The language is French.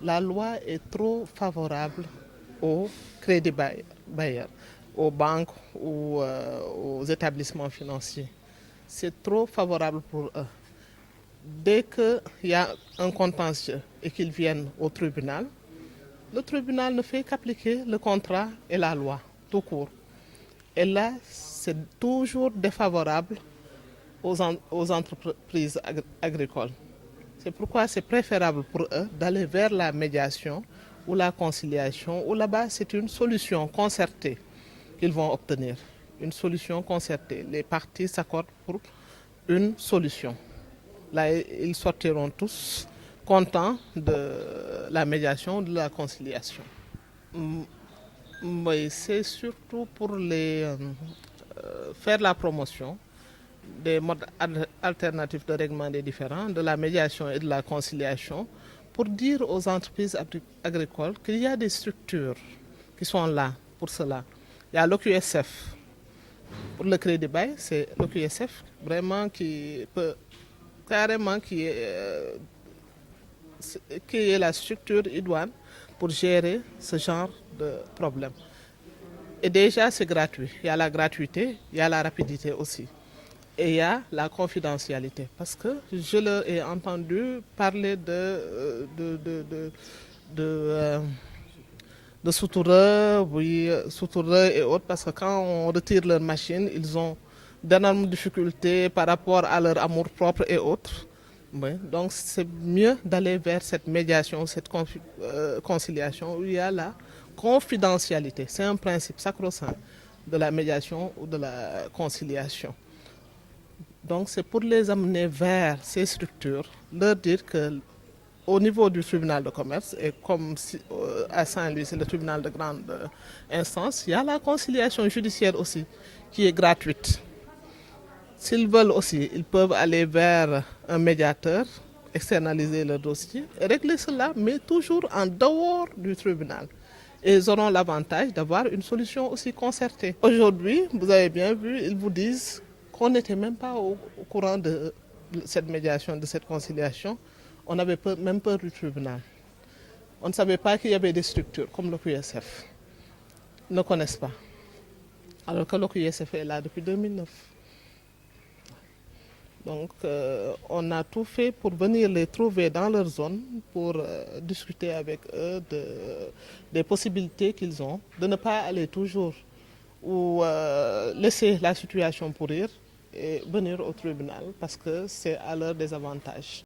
la loi est trop favorable aux crédits bailleurs, aux banques ou aux établissements financiers. C'est trop favorable pour eux. Dès qu'il y a un contentieux et qu'ils viennent au tribunal, le tribunal ne fait qu'appliquer le contrat et la loi, tout court. Et là, c'est toujours défavorable aux entreprises agricoles. C'est pourquoi c'est préférable pour eux d'aller vers la médiation ou la conciliation, où là-bas c'est une solution concertée qu'ils vont obtenir. Une solution concertée. Les parties s'accordent pour une solution. Là, ils sortiront tous contents de la médiation, de la conciliation. Oui, c'est surtout pour faire la promotion des modes alternatifs de règlement des différends, de la médiation et de la conciliation, pour dire aux entreprises agricoles qu'il y a des structures qui sont là pour cela. Il y a l'OQSF. Pour le crédit bail, c'est l'OQSF vraiment qui peut carrément qui est la structure idoine pour gérer ce genre de problème. Et déjà, c'est gratuit. Il y a la gratuité, il y a la rapidité aussi. Et il y a la confidentialité. Parce que je leur ai entendu parler de Soutoureux, oui, Soutoureux et autres, parce que quand on retire leur machine, ils ont d'énormes difficultés par rapport à leur amour-propre et autres. Oui, donc c'est mieux d'aller vers cette médiation, cette conciliation où il y a la confidentialité. C'est un principe sacro-saint de la médiation ou de la conciliation. Donc c'est pour les amener vers ces structures, leur dire que au niveau du tribunal de commerce, et comme à Saint-Louis, c'est le tribunal de grande instance, il y a la conciliation judiciaire aussi, qui est gratuite. S'ils veulent aussi, ils peuvent aller vers un médiateur, externaliser leur dossier, régler cela, mais toujours en dehors du tribunal. Et ils auront l'avantage d'avoir une solution aussi concertée. Aujourd'hui, vous avez bien vu, ils vous disent qu'on n'était même pas au courant de cette médiation, de cette conciliation. On avait même peur du tribunal. On ne savait pas qu'il y avait des structures comme le QSF. Ils ne connaissent pas. Alors que le QSF est là depuis 2009. Donc, on a tout fait pour venir les trouver dans leur zone, pour discuter avec eux des possibilités qu'ils ont, de ne pas aller toujours ou laisser la situation pourrir et venir au tribunal parce que c'est à leur désavantage.